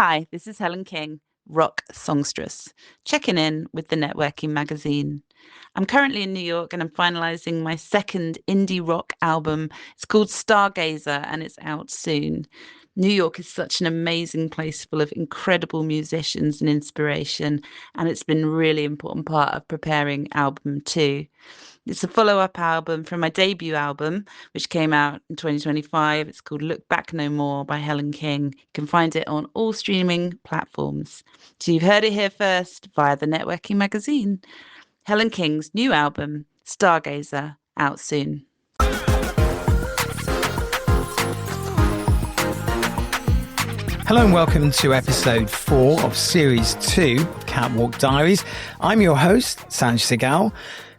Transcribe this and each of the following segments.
Hi, this is Helen King, rock songstress, checking in with the Networking magazine. I'm currently in New York and I'm finalizing my second indie rock album. It's called Stargazer and it's out soon. New York is such an amazing place full of incredible musicians and inspiration, and it's been a really important part of preparing album two. It's a follow-up album from my debut album, which came out in 2025. It's called Look Back No More by Helen King. You can find it on all streaming platforms. So you've heard it here first via the Networking magazine. Helen King's new album, Stargazer, out soon. Hello and welcome to episode 4 of series 2 of Catwalk Diaries. I'm your host, Sanj Segal.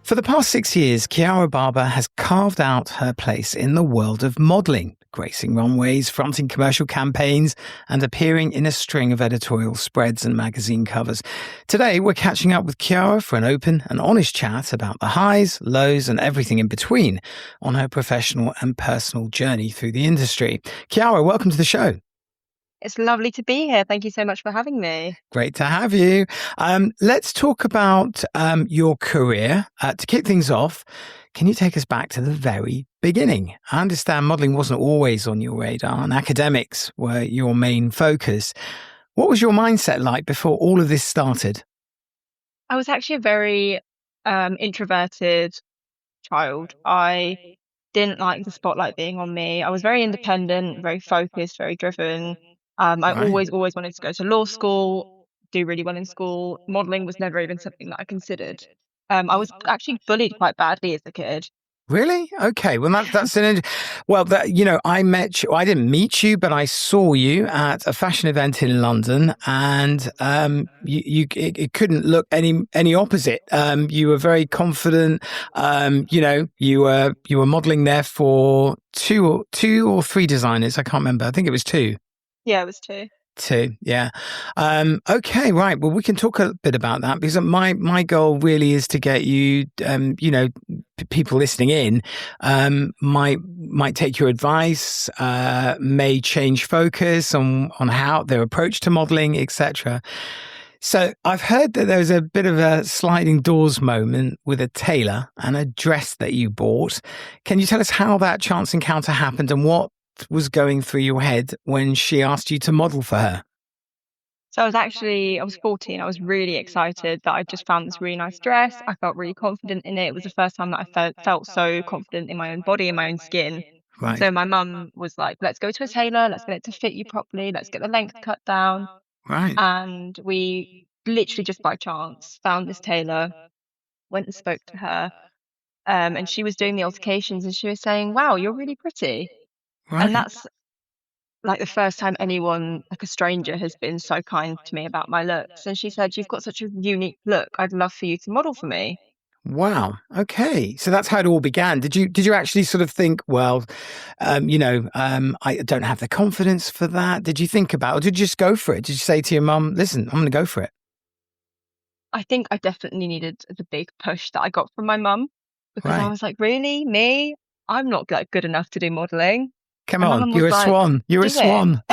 For the past 6 years, Kiara Barbar has carved out her place in the world of modelling, gracing runways, fronting commercial campaigns, and appearing in a string of editorial spreads and magazine covers. Today, we're catching up with Kiara for an open and honest chat about the highs, lows, and everything in between on her professional and personal journey through the industry. Kiara, welcome to the show. It's lovely to be here. Thank you so much for having me. Great to have you. Let's talk about your career. To kick things off, can you take us back to the very beginning? I understand modelling wasn't always on your radar and academics were your main focus. What was your mindset like before all of this started? I was actually a very introverted child. I didn't like the spotlight being on me. I was very independent, very focused, very driven. I Right. always wanted to go to law school, do really well in school. Modelling was never even something that I considered. I was actually bullied quite badly as a kid. Really? Okay. Well, that's I met you. I didn't meet you, but I saw you at a fashion event in London, and it couldn't look any opposite. You were very confident. You were modelling there for two or three designers. I can't remember. I think it was two. Yeah, it was two. Two, yeah. Okay, right. Well, we can talk a bit about that because my goal really is to get you, people listening in might take your advice, may change focus on how their approach to modelling, etc. So I've heard that there was a bit of a sliding doors moment with a tailor and a dress that you bought. Can you tell us how that chance encounter happened and what was going through your head when she asked you to model for her? So I was 14. I was really excited that I just found this really nice dress. I felt really confident in it. It was the first time that I felt so confident in my own body and my own skin. Right. So my mum was like, let's go to a tailor. Let's get it to fit you properly. Let's get the length cut down. Right. And we literally just by chance found this tailor, went and spoke to her. And she was doing the altercations and she was saying, wow, you're really pretty. Right. And that's like the first time anyone, like a stranger, has been so kind to me about my looks. And she said, you've got such a unique look. I'd love for you to model for me. Wow. Okay. So that's how it all began. Did you actually sort of think, well, I don't have the confidence for that? Did you think about it, or did you just go for it? Did you say to your mum, listen, I'm going to go for it? I think I definitely needed the big push that I got from my mum because I Right. was like, really? Me? I'm not like good enough to do modeling. Come And my on, mum you're a was like, swan. You're a "Do it." swan.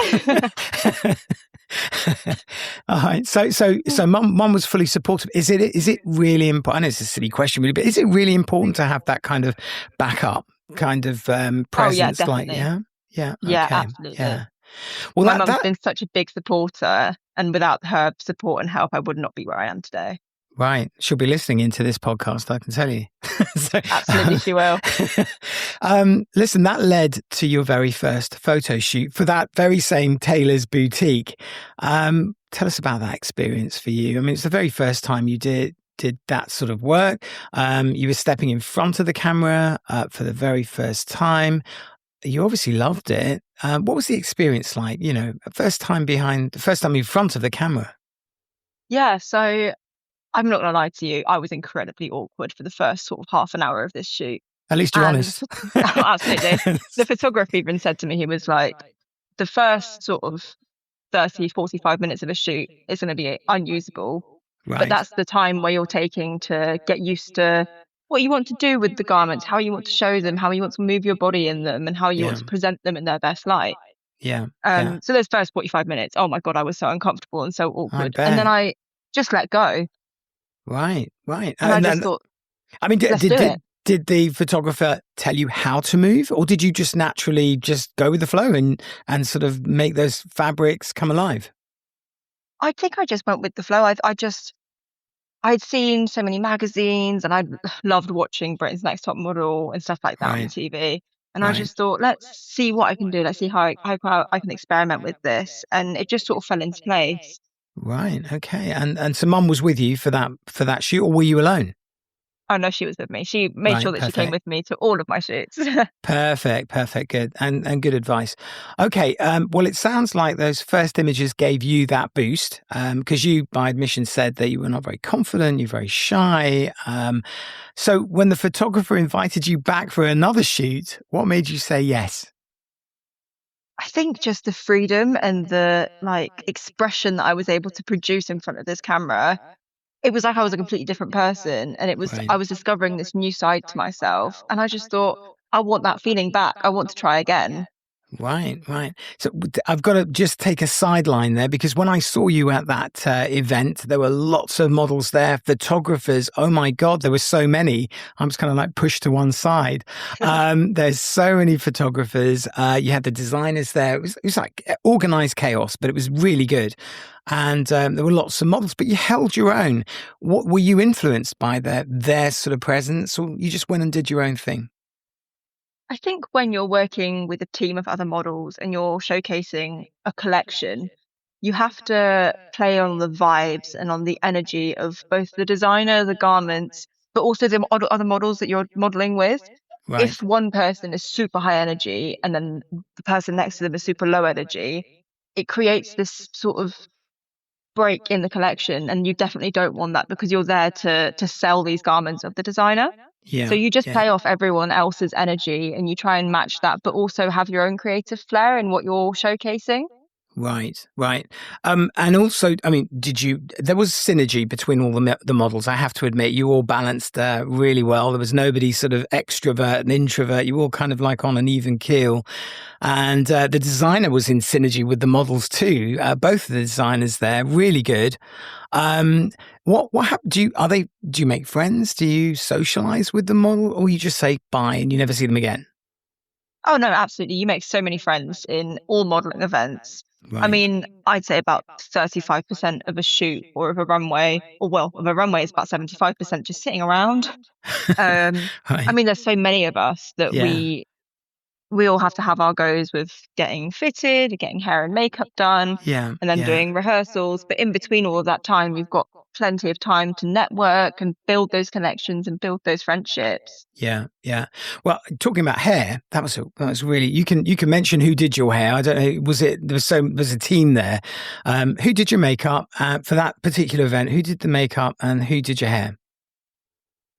All right. So mum was fully supportive. Is it really important? I know it's a silly question, really, but is it really important to have that kind of backup, kind of presence? Definitely. Yeah. Yeah, Okay. absolutely. Yeah. Well, My mum's been such a big supporter, and without her support and help, I would not be where I am today. Right. She'll be listening into this podcast, I can tell you. Absolutely, she will. Listen, that led to your very first photo shoot for that very same tailor's boutique. Tell us about that experience for you. I mean, it's the very first time you did that sort of work. You were stepping in front of the camera for the very first time. You obviously loved it. What was the experience like? First time in front of the camera. Yeah, so I'm not going to lie to you. I was incredibly awkward for the first sort of half an hour of this shoot. At least you're honest. Absolutely. The photographer even said to me, he was like, the first sort of 30, 45 minutes of a shoot is going to be unusable. Right. But that's the time where you're taking to get used to what you want to do with the garments, how you want to show them, how you want to move your body in them, and how you want to present them in their best light. Yeah. Yeah. So those first 45 minutes, oh my God, I was so uncomfortable and so I awkward. And then bet. I just let go Right. Right. and I And just then, thought, I mean, let's do it. did the photographer tell you how to move, or did you just naturally just go with the flow and sort of make those fabrics come alive? I think I just went with the flow. I'd seen so many magazines and I loved watching Britain's Next Top Model and stuff like that on the Right. TV. And I Right. just thought, let's see what I can do. Let's see how I can experiment with this. And it just sort of fell into place. Right. Okay. And so mum was with you for that shoot, or were you alone? Oh no, she was with me. She made sure Right. that she came Perfect. with me to all of my shoots. Perfect. Perfect. Good. And good advice. Okay. Well, it sounds like those first images gave you that boost, because you, by admission, said that you were not very confident, you're very shy. So when the photographer invited you back for another shoot, what made you say yes? I think just the freedom and the like expression that I was able to produce in front of this camera, it was like I was a completely different person. And Right. I was discovering this new side to myself. And I just thought, I want that feeling back. I want to try again. Right, right. So I've got to just take a sideline there, because when I saw you at that event, there were lots of models there, photographers. Oh my God, there were so many. I was kind of like pushed to one side. There's so many photographers. You had the designers there. It was like organized chaos, but it was really good. And there were lots of models, but you held your own. What were you influenced by their sort of presence, or you just went and did your own thing? I think when you're working with a team of other models and you're showcasing a collection, you have to play on the vibes and on the energy of both the designer, the garments, but also the other models that you're modeling with. If Right. one person is super high energy and then the person next to them is super low energy, it creates this sort of break in the collection. And you definitely don't want that because you're there to sell these garments of the designer. So Yeah. you just Yeah. play off everyone else's energy and you try and match that, but also have your own creative flair in what you're showcasing. Right, right. And also, I mean, there was synergy between all the models. I have to admit, you all balanced really well. There was nobody sort of extrovert and introvert. You all kind of like on an even keel. And the designer was in synergy with the models too. Both of the designers there, really good. What happened? Do you make friends? Do you socialize with the model, or you just say bye and you never see them again? Oh no, absolutely. You make so many friends in all modeling events. I Right. mean, I'd say about 35% of a shoot or of a runway, or well, of a runway is about 75% just sitting around. I Right. mean, there's so many of us that Yeah. we all have to have our goes with getting fitted, getting hair and makeup done, Yeah. and then Yeah. doing rehearsals. But in between all of that time, we've got plenty of time to network and build those connections and build those friendships. Yeah, yeah. Well, talking about hair, that was really you can mention who did your hair. I don't know. There was a team there. Who did your makeup for that particular event? Who did the makeup and who did your hair?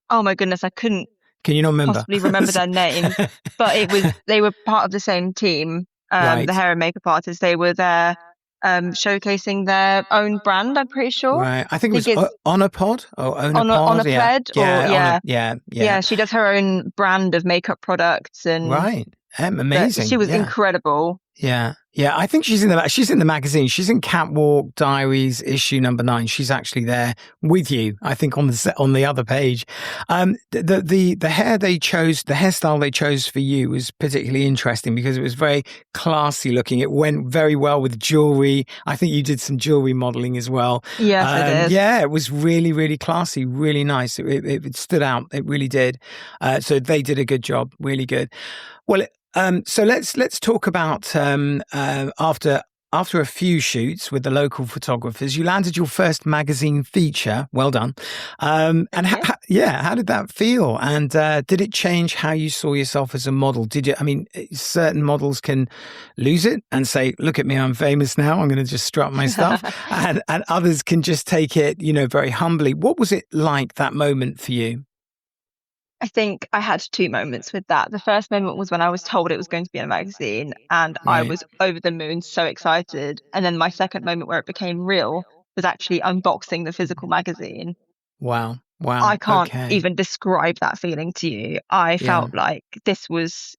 Oh my goodness, I couldn't Can you not remember? possibly remember their names, but they were part of the same team. The Right, hair and makeup artists, they were there showcasing their own brand, I'm pretty sure. right. I think I it think was it's Onapod or on a Onapod. Yeah, pled or yeah. Yeah, yeah. yeah, she does her own brand of makeup products and Right. but she Amazing. was Yeah. incredible. Yeah, yeah. I think she's in the magazine. She's in Catwalk Diaries issue number 9. She's actually there with you. I think on the other page. The hair they chose, the hairstyle they chose for you was particularly interesting because it was very classy looking. It went very well with jewelry. I think you did some jewelry modeling as well. Yes, I did. Yeah, it was really really classy, really nice. It stood out. It really did. So they did a good job. Really good. Well, so let's talk about after a few shoots with the local photographers, you landed your first magazine feature. Well done. And Thank you. yeah, how did that feel? And did it change how you saw yourself as a model? Did you? I mean, certain models can lose it and say, "Look at me, I'm famous now. I'm going to just strut my stuff," and others can just take it, very humbly. What was it like that moment for you? I think I had two moments with that. The first moment was when I was told it was going to be in a magazine and I Right. was over the moon, so excited. And then my second moment where it became real was actually unboxing the physical magazine. Wow. Wow. I can't Okay. even describe that feeling to you. I Yeah. felt like this was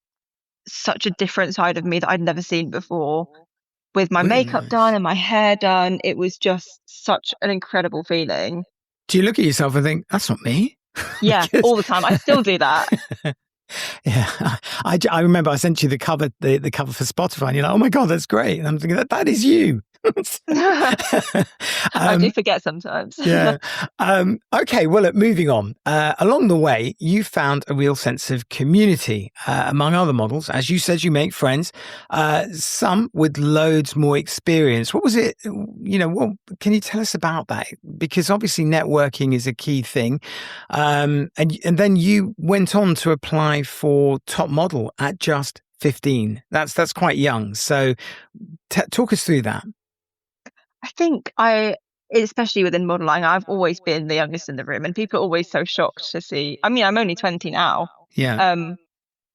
such a different side of me that I'd never seen before. With my Really makeup done nice. and my hair done, it was just such an incredible feeling. Do you look at yourself and think, that's not me? Yeah, Because all the time. I still do that. yeah, I remember I sent you the cover, the cover for Spotify, and you're like, oh my God, that's great. And I'm thinking that is you. I do um, forget sometimes. yeah. Okay. Well, moving on. Along the way, you found a real sense of community among other models. As you said, you make friends, some with loads more experience. What was it? What can you tell us about that? Because obviously networking is a key thing. And then you went on to apply for top model at just 15. That's quite young. So talk us through that. I think especially within modeling, I've always been the youngest in the room, and people are always so shocked to see. I mean, I'm only 20 now. Yeah. Um,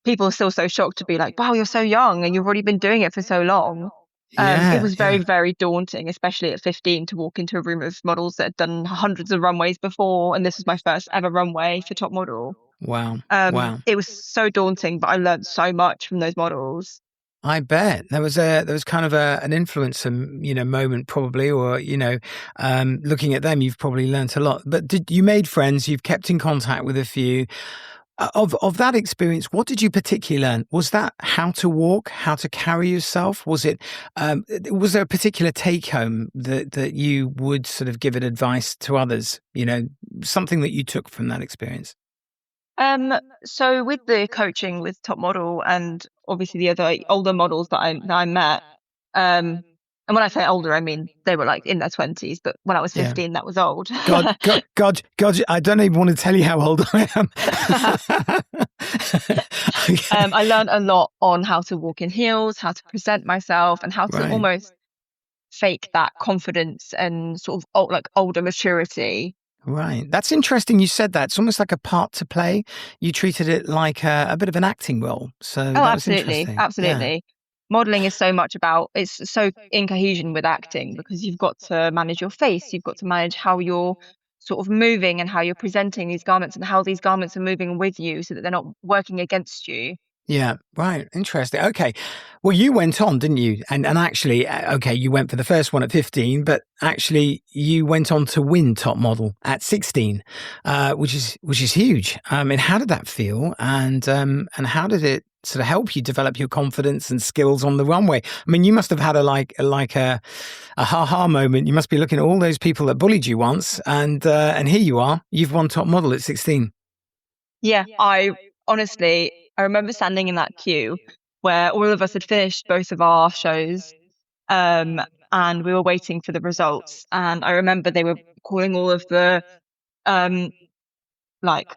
People are still so shocked to be like, wow, you're so young and you've already been doing it for so long. It Yeah. was very, Yeah. very daunting, especially at 15, to walk into a room of models that had done hundreds of runways before, and this was my first ever runway for top model. Wow. Wow. It was so daunting, but I learned so much from those models. I bet there was kind of an influence, moment probably, or looking at them, you've probably learnt a lot. But did you made friends? You've kept in contact with a few. Of that experience, what did you particularly learn? Was that how to walk, how to carry yourself? Was it? Was there a particular take home that you would sort of give it advice to others? Something that you took from that experience. So with the coaching with top model and obviously the other older models that I met, and when I say older, I mean they were like in their 20s, but when I was Yeah. 15, that was old. God, I don't even want to tell you how old I am. Okay. I learned a lot on how to walk in heels, how to present myself, and how to Right. almost fake that confidence and sort of like older maturity. Right. That's interesting you said that. It's almost like a part to play. You treated it like a bit of an acting role. So Oh, that was absolutely, interesting. Yeah. absolutely. Modeling is so much about, it's so in cohesion with acting because you've got to manage your face, you've got to manage how you're sort of moving and how you're presenting these garments and how these garments are moving with you so that they're not working against you. Yeah, right. Interesting. Okay. Well, you went on, didn't you? And actually, okay, you went for the first one at 15, but actually you went on to win top model at 16, which is huge. And how did that feel? And how did it sort of help you develop your confidence and skills on the runway? I mean, you must have had a ha-ha moment. You must be looking at all those people that bullied you once, and here you are. You've won top model at 16. Yeah, I remember standing in that queue where all of us had finished both of our shows, um, and we were waiting for the results. And I remember they were calling all of the um, like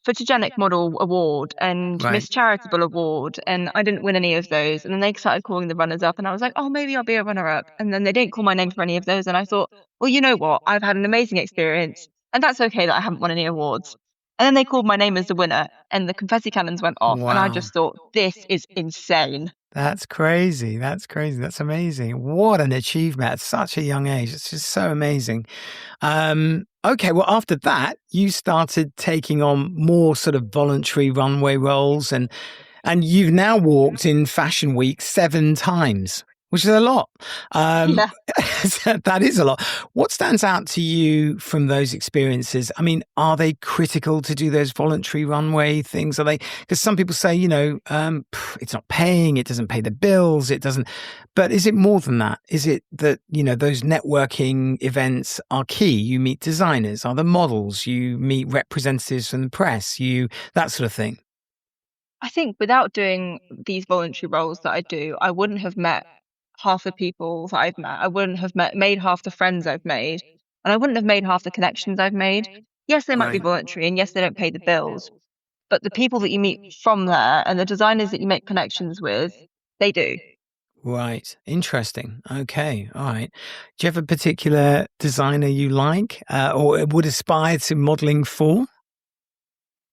photogenic model award and Right. Miss Charitable award, and I didn't win any of those. And then they started calling the runners up, and I was like, oh, maybe I'll be a runner up. And then they didn't call my name for any of those, and I thought, well, you know what? I've had an amazing experience, and that's okay that I haven't won any awards. And then they called my name as the winner, and the confetti cannons went off, and I Wow. just thought, this is insane. That's crazy. That's crazy. That's amazing. What an achievement at such a young age. It's just so amazing. Okay, well, after that, you started taking on more sort of voluntary runway roles, and you've now walked in Fashion Week 7 times, which is a lot. Yeah. That is a lot. What stands out to you from those experiences? I mean, are they critical to do those voluntary runway things? Are they? Because some people say, it's not paying, it doesn't pay the bills, it doesn't. But is it more than that? Is it that, those networking events are key? You meet designers, other models, you meet representatives from the press, that sort of thing. I think without doing these voluntary roles that I do, I wouldn't have met half the people that I've met. I wouldn't have made half the friends I've made, and I wouldn't have made half the connections I've made. Yes, they might be Right. voluntary, and yes, they don't pay the bills, but the people that you meet from there and the designers that you make connections with, they do. Right. Interesting. Okay. All right. Do you have a particular designer you like or would aspire to modeling for?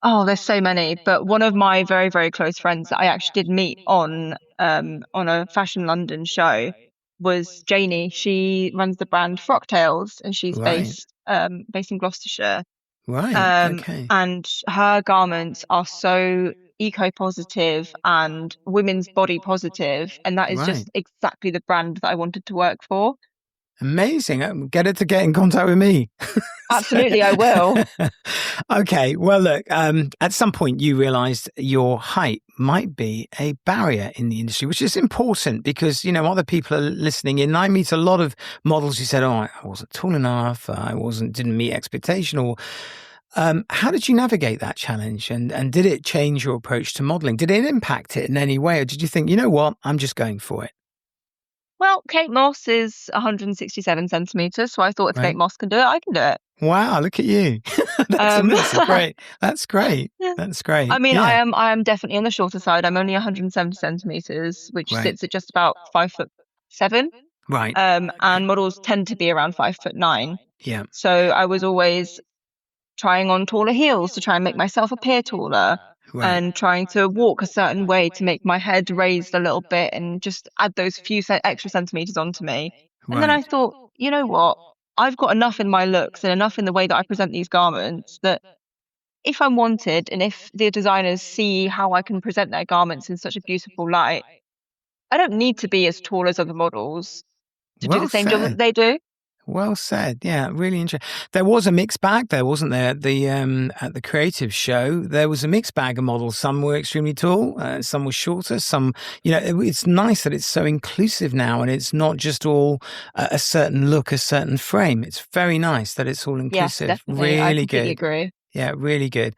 Oh, there's so many, but one of my very, very close friends that I actually did meet on a Fashion London show was Janie. She runs the brand Frocktails, and she's Right. based in Gloucestershire. Right. Okay. And her garments are so eco positive and women's body positive, and that is Right. just exactly the brand that I wanted to work for. Amazing. Get it to get in contact with me. Absolutely, I will. Okay. Well, look, at some point you realized your height might be a barrier in the industry, which is important because, other people are listening in. I meet a lot of models who said, oh, I wasn't tall enough. Didn't meet expectation. Or how did you navigate that challenge? And did it change your approach to modeling? Did it impact it in any way? Or did you think, you know what, I'm just going for it? Well, Kate Moss is 167 centimeters, so I thought if Kate Right. Moss can do it, I can do it. Wow, look at you. That's Um, amazing. Great. That's great. yeah. That's I great. mean, Yeah. I am definitely on the shorter side. I'm only 170 centimeters, which Right. sits at just about 5'7". Right. And models tend to be around 5'9". Yeah. So I was always trying on taller heels to try and make myself appear taller, Right. and trying to walk a certain way to make my head raised a little bit and just add those few extra centimeters onto me. And then I Right. thought, you know what? I've got enough in my looks and enough in the way that I present these garments that if I'm wanted and if the designers see how I can present their garments in such a beautiful light, I don't need to be as tall as other models to do the Well same job said. that they do. Well said. Yeah, really interesting. There was a mixed bag there, wasn't there? The at the creative show, there was a mixed bag of models. Some were extremely tall, some were shorter. Some, it's nice that it's so inclusive now, and it's not just all a certain look, a certain frame. It's very nice that it's all Yes, inclusive. definitely. I Really completely good. agree. Yeah, really good.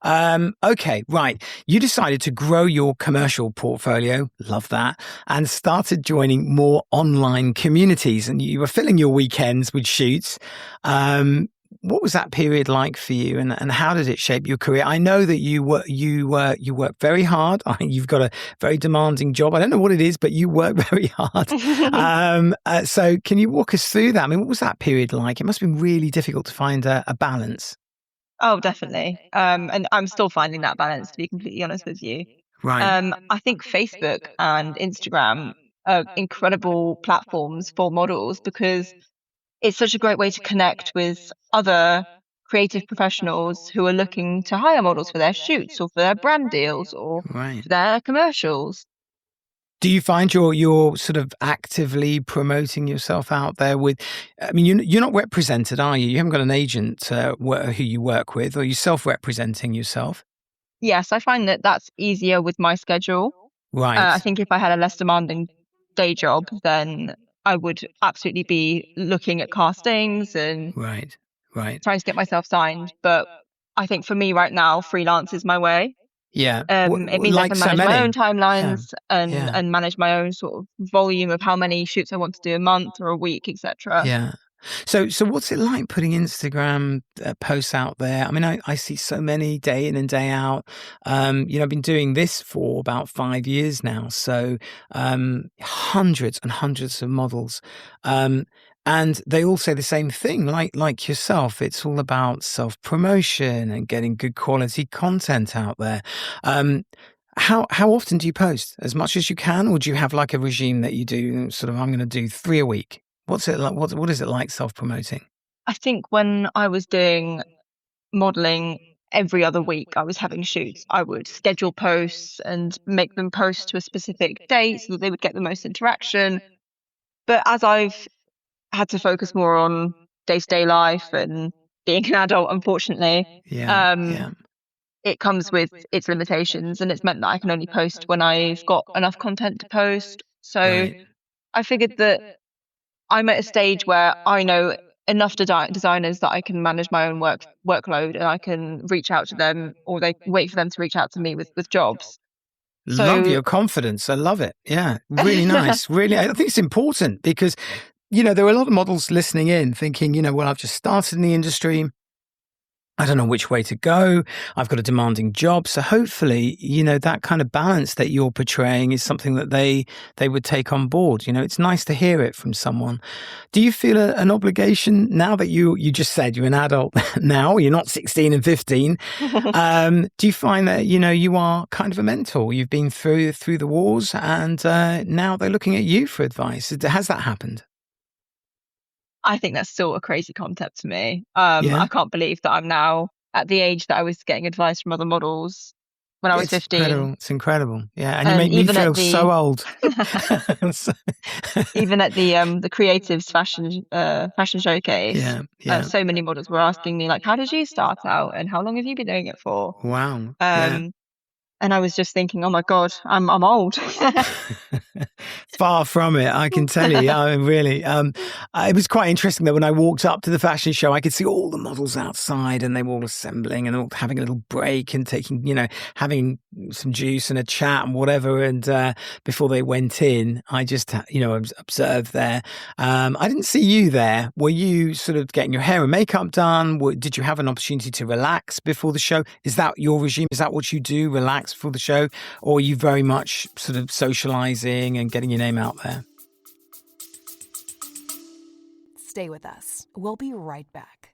Okay, right. You decided to grow your commercial portfolio. Love that. And started joining more online communities, and you were filling your weekends with shoots. What was that period like for you, and how did it shape your career? I know that you work very hard. You've got a very demanding job. I don't know what it is, but you work very hard. So can you walk us through that? I mean, what was that period like? It must have been really difficult to find a balance. Oh, definitely. And I'm still finding that balance, to be completely honest with you. Right. I think Facebook and Instagram are incredible platforms for models because it's such a great way to connect with other creative professionals who are looking to hire models for their shoots or for their brand deals or Right. for their commercials. Do you find you're sort of actively promoting yourself out there with? I mean, you're not represented, are you? You haven't got an agent who you work with, or you self-representing yourself? Yes, I find that that's easier with my schedule. I Right. think if I had a less demanding day job, then I would absolutely be looking at castings and Right. Right. trying to get myself signed. But I think for me right now, freelance is my way. Yeah. It means I Like can so manage my own many. Yeah. timelines and Yeah. manage my own sort of volume of how many shoots I want to do a month or a week, etc. Yeah. So what's it like putting Instagram posts out there? I mean, I see so many day in and day out. I've been doing this for about 5 years now. So, hundreds and hundreds of models. And they all say the same thing, like yourself. It's all about self-promotion and getting good quality content out there. How often do you post? As much as you can, or do you have like a regime that you do sort of, I'm going to do 3 a week? What's it like? What is it like self-promoting? I think when I was doing modeling every other week, I was having shoots. I would schedule posts and make them post to a specific date so that they would get the most interaction. But as I've had to focus more on day-to-day life and being an adult, unfortunately, Yeah, um, yeah, it comes with its limitations, and it's meant that I can only post when I've got enough content to post. So right. I figured that I'm at a stage where I know enough designers that I can manage my own workload and I can reach out to them, or they wait for them to reach out to me with jobs. Love So your confidence. I love it. Yeah, really nice. Really, I think it's important because, there are a lot of models listening in thinking, well, I've just started in the industry. I don't know which way to go. I've got a demanding job. So hopefully, that kind of balance that you're portraying is something that they would take on board. It's nice to hear it from someone. Do you feel an obligation now that you just said you're an adult now, you're not 16 and 15? Do you find that, you are kind of a mentor? You've been through the wars and now they're looking at you for advice. Has that happened? I think that's still a crazy concept to me. Yeah. I can't believe that I'm now at the age that I was getting advice from other models when I was It's 15. incredible. It's incredible. Yeah. And you And make me even feel at so the old. So- even at the creatives fashion showcase, yeah. Yeah. so many models were asking me like, how did you start out and how long have you been doing it for? Wow. Yeah. Um, and I was just thinking, oh my God, I'm old. Far from it, I can tell you. I mean, really, it was quite interesting that when I walked up to the fashion show, I could see all the models outside, and they were all assembling and all having a little break and taking, having some juice and a chat and whatever. And before they went in, I just, observed there. I didn't see you there. Were you sort of getting your hair and makeup done? Did you have an opportunity to relax before the show? Is that your regime? Is that what you do? Relax before the show, or are you very much sort of socializing and getting your name out there? Stay with us. We'll be right back.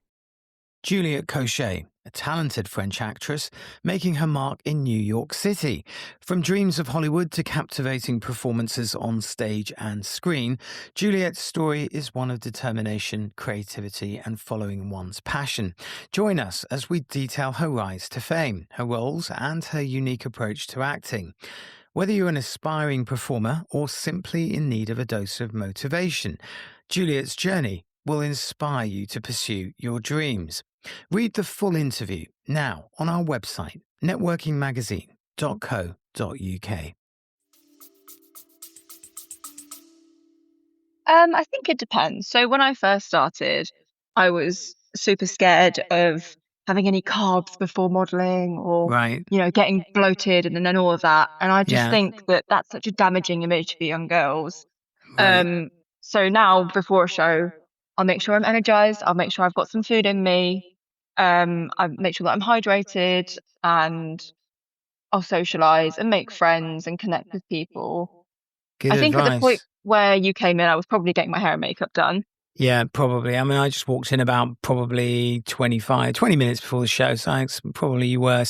Juliette Cochet, a talented French actress, making her mark in New York City. From dreams of Hollywood to captivating performances on stage and screen, Juliette's story is one of determination, creativity, and following one's passion. Join us as we detail her rise to fame, her roles, and her unique approach to acting. Whether you're an aspiring performer or simply in need of a dose of motivation, Juliette's journey will inspire you to pursue your dreams. Read the full interview now on our website, networkingmagazine.co.uk. I think it depends. So when I first started, I was super scared of having any carbs before modeling or, Right. getting bloated and then all of that. And I just Yeah. think that that's such a damaging image for young girls. Right. So now before a show, I'll make sure I'm energized. I'll make sure I've got some food in me. I make sure that I'm hydrated and I'll socialize and make friends and connect with people. Good I think at the point advice. where you came in, I was probably getting my hair and makeup done. Yeah, probably. I mean, I just walked in about probably 20 minutes before the show. So probably you were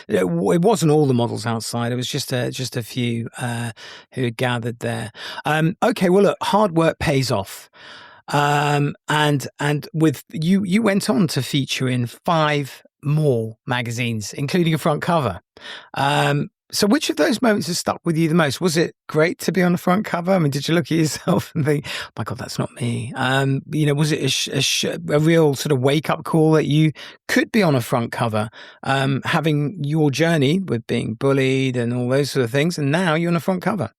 it wasn't all the models outside. It was just a few who had gathered there. Okay, well, look, hard work pays off. And with you went on to feature in 5 more magazines, including a front cover. So which of those moments has stuck with you the most? Was it great to be on the front cover? I mean, did you look at yourself and think, oh my God, that's not me? Was it a real sort of wake up call that you could be on a front cover, having your journey with being bullied and all those sort of things, and now you're on a front cover?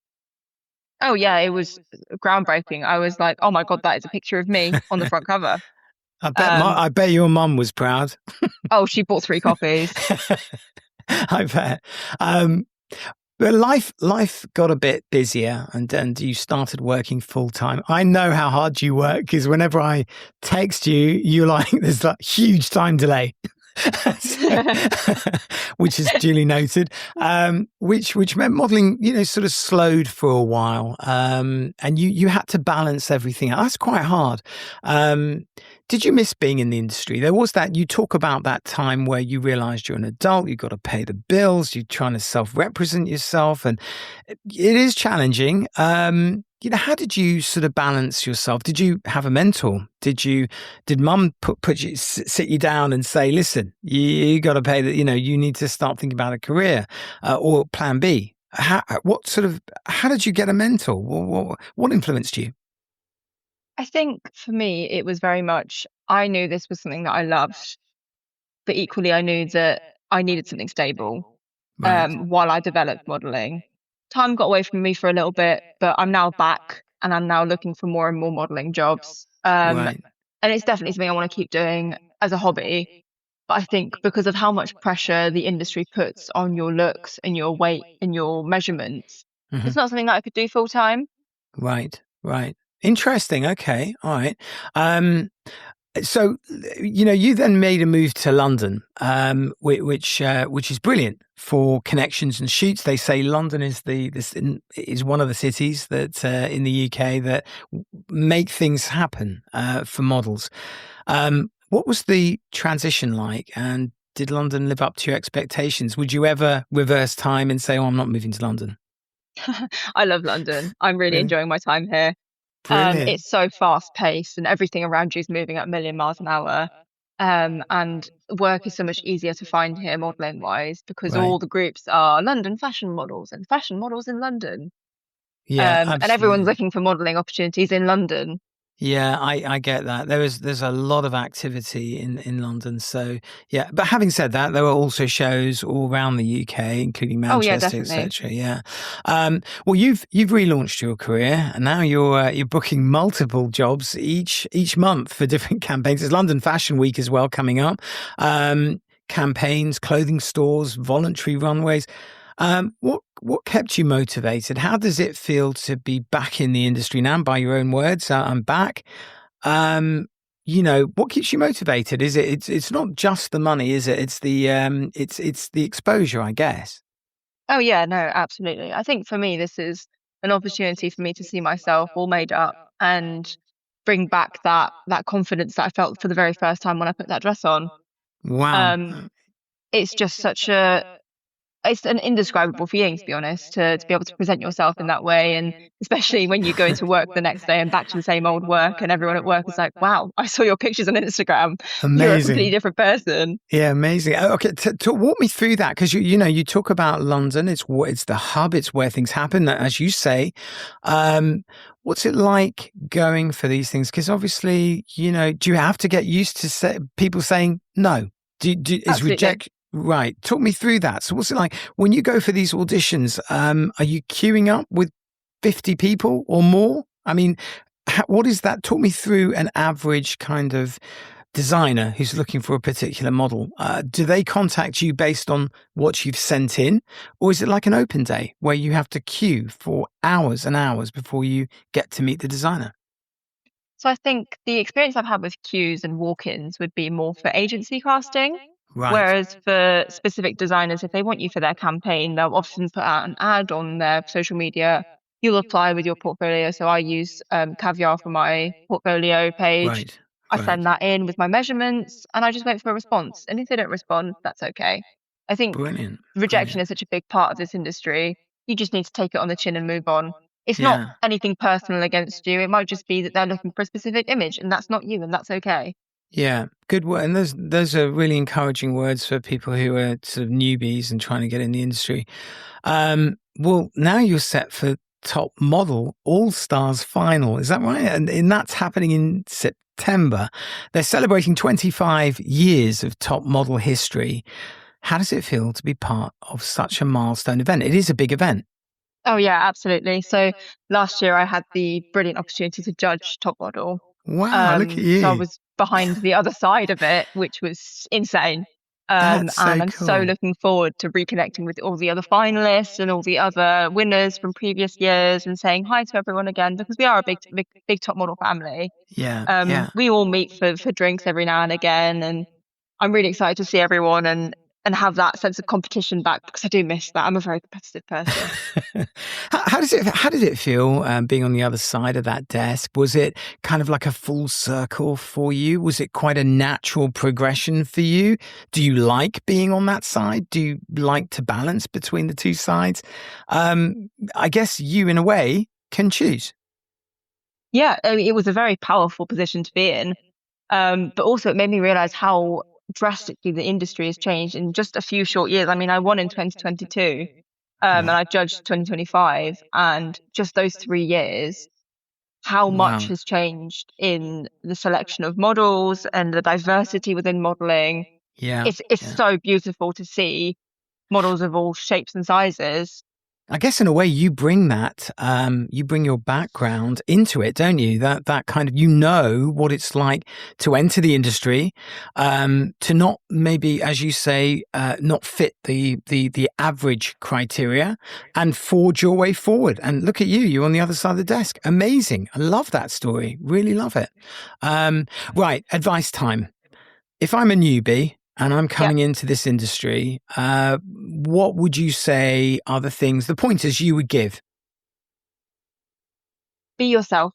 Oh yeah, it was groundbreaking. I was like, oh my God, that is a picture of me on the front cover. I bet your mum was proud. Oh, she bought 3 copies. I bet. But life got a bit busier, and you started working full time. I know how hard you work because whenever I text you, you're like, there's that huge time delay. Which is duly noted, which meant modeling, sort of slowed for a while, and you had to balance everything out. That's quite hard. Did you miss being in the industry? There was that, you talk about that time where you realized you're an adult, you've got to pay the bills, you're trying to self-represent yourself, and it is challenging. How did you sort of balance yourself? Did you have a mentor? Did mum sit you down and say, listen, you got to pay that, you need to start thinking about a career, or plan B? How did you get a mentor? What influenced you? I think for me, it was very much, I knew this was something that I loved, but equally I knew that I needed something stable Right. while I developed modeling. Time got away from me for a little bit, but I'm now back and I'm now looking for more and more modeling jobs. Right. And it's definitely something I want to keep doing as a hobby. But I think because of how much pressure the industry puts on your looks and your weight and your measurements, Mhm. it's not something that I could do full time. Right. Interesting. Okay. All right. So, you then made a move to London, which is brilliant for connections and shoots. They say London is is one of the cities that in the UK that make things happen for models. What was the transition like, and did London live up to your expectations? Would you ever reverse time and say, "Oh, I'm not moving to London"? I love London. I'm really Really? enjoying my time here. Brilliant. It's so fast paced and everything around you is moving at a million miles an hour. And work is so much easier to find here modeling wise because Right. all the groups are London fashion models and fashion models in London. Yeah, And everyone's absolutely. looking for modeling opportunities in London. Yeah, I get that. There's a lot of activity in London. So yeah, but having said that, there are also shows all around the UK, including Oh yeah, Manchester, definitely. etc. Yeah. Well, you've relaunched your career, and now you're booking multiple jobs each month for different campaigns. There's London Fashion Week as well coming up. Campaigns, clothing stores, voluntary runways. What kept you motivated? How does it feel to be back in the industry now? By your own words, I'm back. Um, what keeps you motivated? Is it's not just the money, is it? It's it's the exposure, I guess. Oh yeah, no, absolutely. I think for me, this is an opportunity for me to see myself all made up and bring back that confidence that I felt for the very first time when I put that dress on. Wow. Um, it's just such a it's an indescribable feeling, to be honest, to be able to present yourself in that way, and especially when you go into work the next day and back to the same old work, and everyone at work is like, "Wow, I saw your pictures on Instagram. You're a completely Amazing. different person." Yeah, amazing. Okay, to walk me through that, because you talk about London. It's the hub. It's where things happen, as you say. Um, what's it like going for these things? Because obviously, do you have to get used to people saying no? Is Absolutely. reject right? Talk me through that. So, what's it like when you go for these auditions? Are you queuing up with 50 people or more? I mean, what is that? Talk me through an average kind of designer who's looking for a particular model. Do they contact you based on what you've sent in? Or is it like an open day where you have to queue for hours and hours before you get to meet the designer? So I think the experience I've had with queues and walk-ins would be more for agency casting. Right, Whereas for specific designers, if they want you for their campaign, they'll often put out an ad on their social media. You'll apply with your portfolio. So I use Caviar for my portfolio page. right, I right. send that in with my measurements and I just wait for a response. And if they don't respond, that's okay. I think Brilliant, rejection brilliant. is such a big part of this industry. You just need to take it on the chin and move on. It's not Yeah. anything personal against you. It might just be that they're looking for a specific image and that's not you and that's okay. Yeah, good word. And those are really encouraging words for people who are sort of newbies and trying to get in the industry. Well, now you're set for Top Model All Stars final. Is that right? And that's happening in September. They're celebrating 25 years of Top Model history. How does it feel to be part of such a milestone event? It is a big event. Oh yeah, absolutely. So last year I had the brilliant opportunity to judge Top Model. Wow, look at So I you. was behind the other side of it, which was insane. That's And so I'm so cool. looking forward to reconnecting with all the other finalists and all the other winners from previous years and saying hi to everyone again because we are a big Top Model family. Yeah, yeah. We all meet for drinks every now and again, and I'm really excited to see everyone and have that sense of competition back because I do miss that. I'm a very competitive person. How did it feel being on the other side of that desk? Was it kind of like a full circle for you? Was it quite a natural progression for you? Do you like being on that side? Do you like to balance between the two sides? I guess you, in a way, can choose. Yeah, I mean, it was a very powerful position to be in. But also it made me realize how drastically the industry has changed in just a few short years. I mean, I won in 2022, and Right. I judged 2025, and just those 3 years, how much Wow. has changed in the selection of models and the diversity within modeling. Yeah. It's Yeah. so beautiful to see models of all shapes and sizes. I guess in a way you bring you bring your background into it, don't you? That kind of, what it's like to enter the industry, to not maybe, as you say, not fit the average criteria and forge your way forward. And look at you, you're on the other side of the desk. Amazing. I love that story. Really love it. Right. Advice time. If I'm a newbie and I'm Yeah, coming into this industry, what would you say are the pointers you would give? be yourself.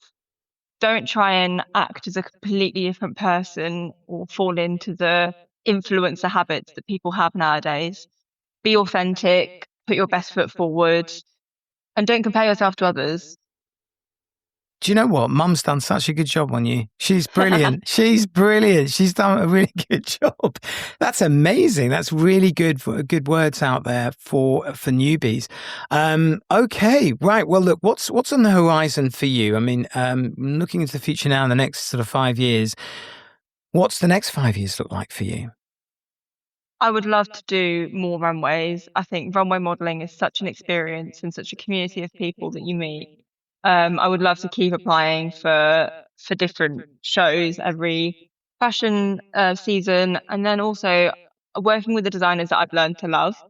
Don't try and act as a completely different person or fall into the influencer habits that people have nowadays. Be authentic, put your best foot forward, and don't compare yourself to others. do you know what? Mum's done such a good job on you. She's brilliant. She's brilliant. She's done a really good job. That's amazing. That's really good words out there for newbies. Okay, right. Well, look, what's on the horizon for you? I mean, looking into the future now in the next sort of 5 years, what's the next 5 years look like for you? I would love to do more runways. I think runway modeling is such an experience and such a community of people that you meet. I would love to keep applying for different shows every fashion season, and then also working with the designers that I've learned to love.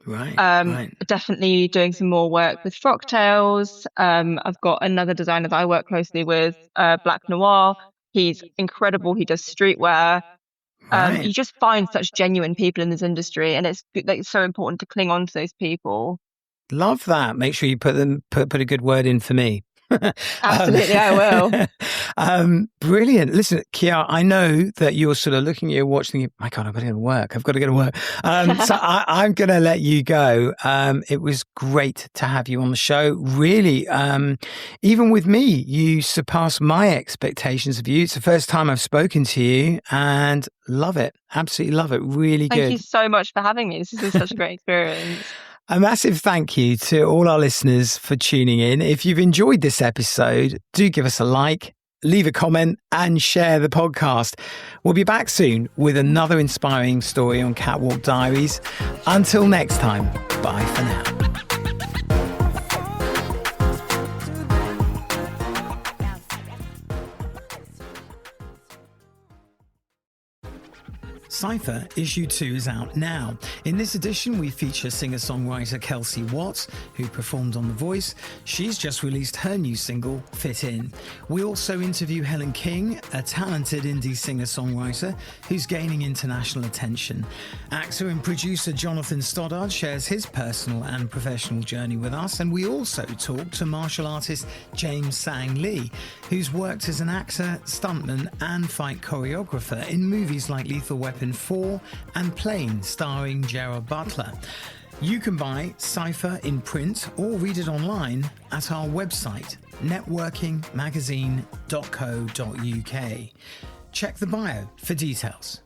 Right. Definitely doing some more work with frocktails. I've got another designer that I work closely with, Black Noir. He's incredible. He does streetwear. Right. You just find such genuine people in this industry, and it's like so important to cling on to those people. Love that. Make sure you put a good word in for me. Absolutely, I will. Brilliant. Listen, Kiara, I know that you're sort of looking at your watch thinking, my God, I've got to go to work. I've got to go to work. So I'm going to let you go. It was great to have you on the show. Really, even with me, you surpassed my expectations of you. It's the first time I've spoken to you and love it. Absolutely love it. Really good. Thank you so much for having me. This has been such a great experience. A massive thank you to all our listeners for tuning in. If you've enjoyed this episode, do give us a like, leave a comment, and share the podcast. We'll be back soon with another inspiring story on Catwalk Diaries. Until next time, bye for now. Cypher Issue 2 is out now. In this edition, we feature singer-songwriter Kelsey Watts, who performed on The Voice. She's just released her new single, Fit In. We also interview Helen King, a talented indie singer-songwriter who's gaining international attention. Actor and producer Jonathan Stoddard shares his personal and professional journey with us, and we also talk to martial artist James Sang Lee, who's worked as an actor, stuntman, and fight choreographer in movies like Lethal Weapon 4 and Plane, starring Gerard Butler. You can buy Cypher in print or read it online at our website, networkingmagazine.co.uk. Check the bio for details.